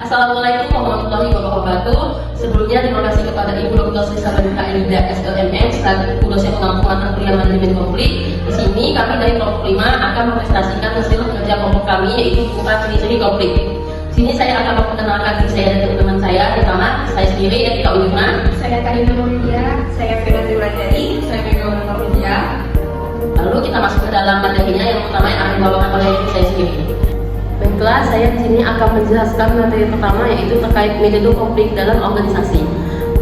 Assalamualaikum warahmatullahi wabarakatuh. Sebelumnya terima kasih kepada Ibu Dr. Sri Sabarita Elida SLMM selaku dosen pengampu mata kuliah manajemen konflik. Di sini kami dari kelompok 5 akan mempresentasikan hasil kerja kelompok kami, yaitu berupa ciri-ciri konflik. Di sini saya akan memperkenalkan diri saya dan teman-teman saya. Pertama, saya sendiri Etika Ulifna. Saya Karina Mulia, saya Fernanda Wulandari, saya Megawati Mulia. Lalu kita masuk ke dalam materinya. Yang pertama yang akan dibawakan oleh saya sendiri. Baiklah, saya di sini akan menjelaskan materi pertama, yaitu terkait metode konflik dalam organisasi.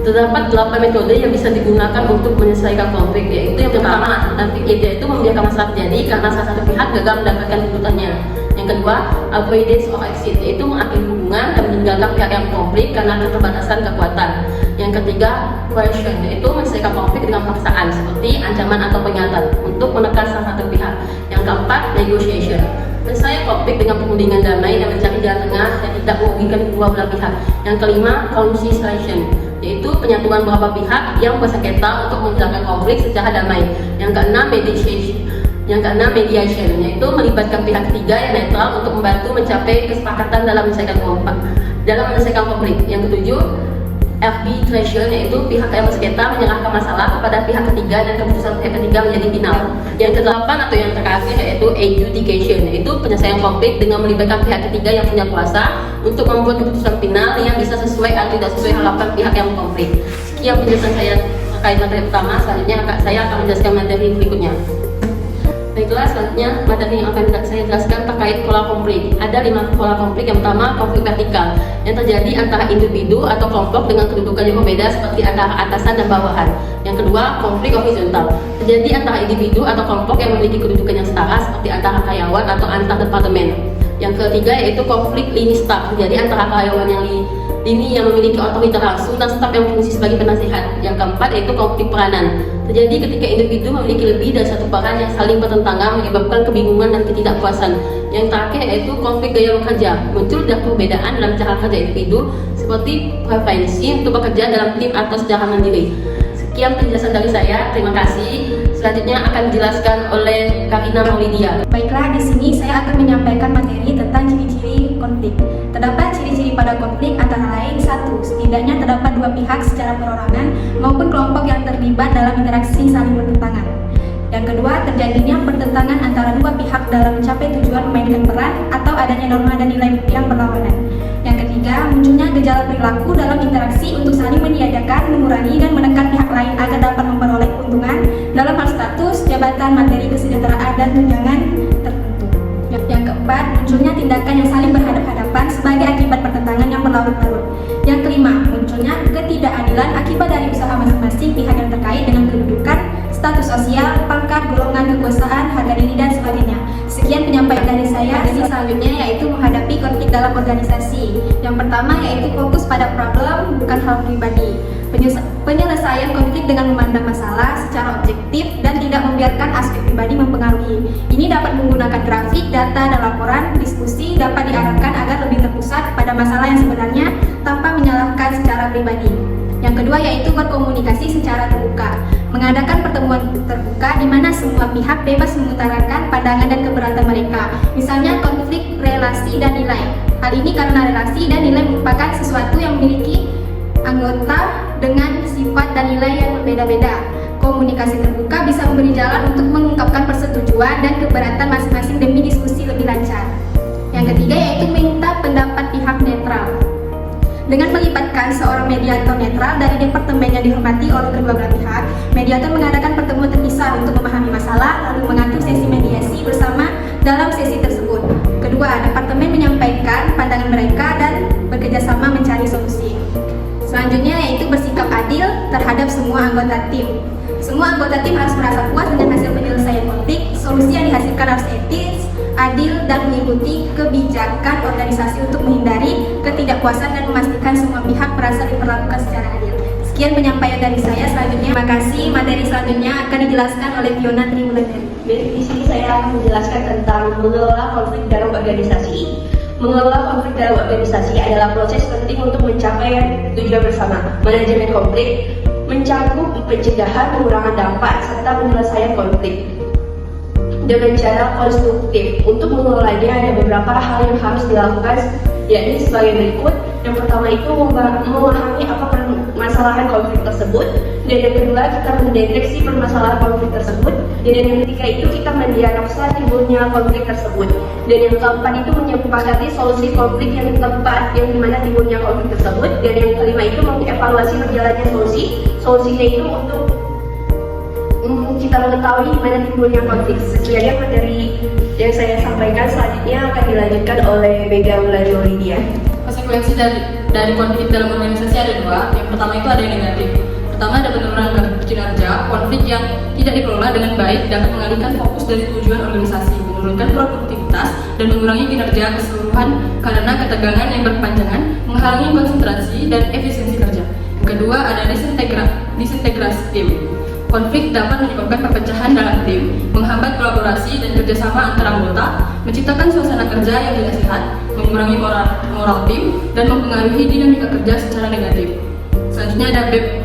Terdapat 8 metode yang bisa digunakan untuk menyelesaikan konflik, yaitu yang pertama, yaitu membiarkan masalah terjadi karena salah satu pihak gagal mendapatkan tuntutannya. Yang kedua, avoidance of exit, yaitu mengakhiri hubungan dan meninggalkan pihak yang konflik karena keterbatasan kekuatan. Yang ketiga, coercion, yaitu menyelesaikan konflik dengan paksaan seperti ancaman atau peringatan untuk menekan salah satu pihak. Yang keempat, negotiation, menyelesaikan konflik dengan perundingan damai dan mencari jalan tengah yang tidak merugikan kedua belah pihak. Yang kelima, conciliation, yaitu penyatuan beberapa pihak yang bersengketa untuk menyelesaikan konflik secara damai. Yang keenam, mediation, yaitu melibatkan pihak ketiga yang netral untuk membantu mencapai kesepakatan dalam menyelesaikan konflik. Yang ketujuh, arbitration, yaitu pihak yang bersengketa menyerahkan masalah kepada pihak ketiga dan keputusan pihak ketiga menjadi final. Yang kedelapan atau yang terakhir yaitu adjudication, yaitu penyelesaian konflik dengan melibatkan pihak ketiga yang punya kuasa untuk membuat keputusan final yang bisa sesuai atau tidak sesuai harapan pihak yang konflik. Sekian penjelasan saya terkait materi pertama. Selanjutnya saya akan menjelaskan materi berikutnya. Baiklah, selanjutnya materi yang akan saya jelaskan terkait pola konflik. Ada 5 pola konflik. Yang pertama, konflik vertikal, yang terjadi antara individu atau kelompok dengan kedudukan yang berbeda seperti antara atasan dan bawahan. Yang kedua, konflik horizontal, terjadi antara individu atau kelompok yang memiliki kedudukan yang setara seperti antara karyawan atau antar departemen. Yang ketiga yaitu konflik lini staf, terjadi antara karyawan yang yang memiliki otoritas langsung dan staf yang berfungsi sebagai penasihat. Yang keempat yaitu konflik peranan, terjadi ketika individu memiliki lebih dari satu peran yang saling bertentangan menyebabkan kebingungan dan ketidakpuasan. Yang terakhir yaitu konflik gaya bekerja, muncul dari perbedaan dalam cara kerja individu seperti preferensi untuk bekerja dalam tim atau secara mandiri. Sekian penjelasan dari saya, terima kasih. Selanjutnya akan dijelaskan oleh Karina Maulidia. Baiklah, di sini saya akan menyampaikan materi tentang ciri-ciri konflik. Terdapat ciri-ciri pada konflik antara lain: 1. Setidaknya terdapat 2 pihak secara perorangan maupun kelompok yang terlibat dalam interaksi saling bertentangan. Yang kedua, terjadinya pertentangan antara 2 pihak dalam mencapai tujuan memainkan peran atau adanya norma dan nilai yang berlawanan. Yang ketiga, munculnya gejala perilaku dalam interaksi untuk saling meniadakan, mengurangi, dan menekan pihak lain agar dapat memperoleh keuntungan dalam hal status, jabatan, materi, kesejahteraan, dan tunjangan tertentu. Yang keempat, munculnya tindakan yang saling berhadapan sebagai akibat pertentangan yang berlarut-larut. Yang kelima, munculnya ketidakadilan akibat dari usaha masing-masing pihak yang terkait dengan kedudukan, status sosial, pangkat, golongan, kekuasaan, harga diri, dan sebagainya. Sekian penyampaian dari saya. Jadi selanjutnya yaitu menghadapi konflik dalam organisasi. Yang pertama yaitu fokus pada problem, bukan hal pribadi. Penyelesaian konflik dengan memandang masalah secara objektif dan tidak membiarkan aspek pribadi mempengaruhi. Ini dapat menggunakan grafik, data, dan laporan. Diskusi dapat diarahkan agar lebih terpusat pada masalah yang sebenarnya tanpa menyalahkan secara pribadi. Yang kedua yaitu berkomunikasi secara terbuka. Mengadakan pertemuan terbuka di mana semua pihak bebas mengutarakan pandangan dan keberatan mereka. Misalnya konflik relasi dan nilai. Hal ini karena relasi dan nilai merupakan sesuatu yang memiliki anggota dengan sifat dan nilai yang berbeda-beda. Komunikasi terbuka bisa memberi jalan untuk mengungkapkan persetujuan dan keberatan masing-masing demi diskusi lebih lancar. Yang ketiga yaitu minta pendapat pihak netral. Dengan melibatkan seorang mediator netral dari departemen yang dihormati oleh kedua belah pihak, mediator mengadakan pertemuan terpisah untuk memahami masalah, lalu mengatur sesi mediasi bersama dalam sesi tersebut. Kedua, departemen menyampaikan pandangan mereka dan bekerjasama mencari solusi. Selanjutnya yaitu bersikap adil terhadap semua anggota tim. Semua anggota tim harus merasa puas dengan hasil penyelesaian konflik. Solusi yang dihasilkan harus etis, adil, dan mengikuti kebijakan organisasi untuk menghindari ketidakpuasan dan memastikan semua pihak merasa diperlakukan secara adil. Sekian penyampaian dari saya. Selanjutnya, terima kasih. Materi selanjutnya akan dijelaskan oleh Fiona Triwulandari. Di sini saya akan menjelaskan tentang mengelola konflik dalam organisasi. Mengelola konflik dalam organisasi adalah proses penting untuk mencapai tujuan bersama. Manajemen konflik mencakup pencegahan, pengurangan dampak, serta penyelesaian konflik dengan cara konstruktif. Untuk mengelolanya ada beberapa hal yang harus dilakukan, yakni sebagai berikut. Yang pertama itu memahami apa permasalahan konflik tersebut, dan yang kedua kita mendeteksi permasalahan konflik tersebut, dan yang ketiga itu kita mendiagnosa timbulnya konflik tersebut, dan yang keempat itu menyepakati solusi konflik yang tepat yang dimana timbulnya konflik tersebut, dan yang kelima itu mengevaluasi berjalannya solusinya itu untuk kita mengetahui mana timbulnya konflik. Sekian materi yang saya sampaikan, selanjutnya akan dilanjutkan oleh Mega Melaju Lydia. Konsekuensi dari konflik dalam organisasi ada dua. Yang pertama itu ada yang negatif. Pertama ada penurunan kinerja. Konflik yang tidak dikelola dengan baik dapat mengalihkan fokus dari tujuan organisasi, menurunkan produktivitas, dan mengurangi kinerja keseluruhan karena ketegangan yang berkepanjangan, menghalangi konsentrasi dan efisiensi kerja. Yang kedua ada disintegrasi tim. Konflik dapat menyebabkan perpecahan dalam tim, menghambat kolaborasi dan kerjasama antar anggota, menciptakan suasana kerja yang tidak sehat, mengurangi moral tim, dan mempengaruhi dinamika kerja secara negatif. Selanjutnya ada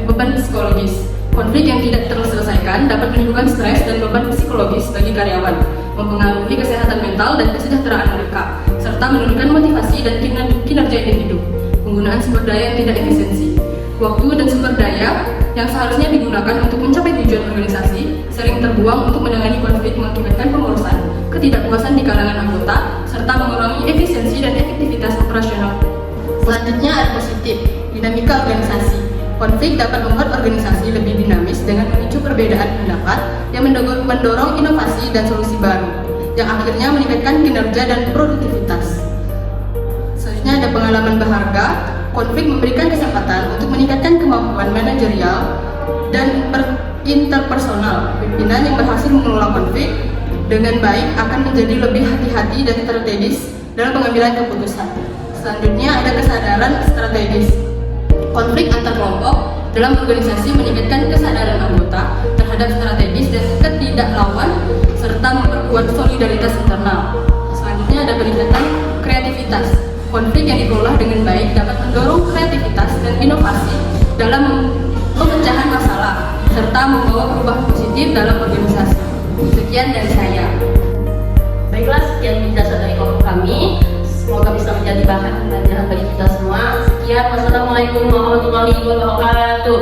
beban psikologis. Konflik yang tidak terselesaikan dapat menimbulkan stres dan beban psikologis bagi karyawan, mempengaruhi kesehatan mental dan kesejahteraan mereka, serta menurunkan motivasi dan kinerja individu. Penggunaan sumber daya yang tidak efisiensi. Waktu dan sumber daya yang seharusnya digunakan untuk mencapai tujuan organisasi sering terbuang untuk menangani konflik, mengakibatkan pemborosan, ketidakpuasan di kalangan anggota, serta mengurangi efisiensi dan efektivitas operasional. Selanjutnya ada positif, dinamika organisasi. Konflik dapat membuat organisasi lebih dinamis dengan memicu perbedaan pendapat yang mendorong inovasi dan solusi baru, yang akhirnya meningkatkan kinerja dan produktivitas. Selanjutnya ada pengalaman berharga. Konflik memberikan kesempatan untuk meningkatkan kemampuan manajerial dan interpersonal. Pimpinan yang berhasil mengelola konflik dengan baik akan menjadi lebih hati-hati dan strategis dalam pengambilan keputusan. Selanjutnya ada kesadaran strategis. Konflik antar kelompok dalam organisasi meningkatkan kesadaran anggota terhadap strategis dan ketidaklawan serta memperkuat solidaritas internal. Selanjutnya ada peningkatan kreativitas. Konflik yang dikelola dengan baik dapat mendorong kreativitas dan inovasi dalam pemecahan masalah serta membawa perubahan positif dalam organisasi. Sekian dari saya. Baiklah, sekian penjelasan dari kelompok kami. Semoga bisa menjadi bahan pembelajaran bagi kita semua. Sekian, wassalamualaikum warahmatullahi wabarakatuh.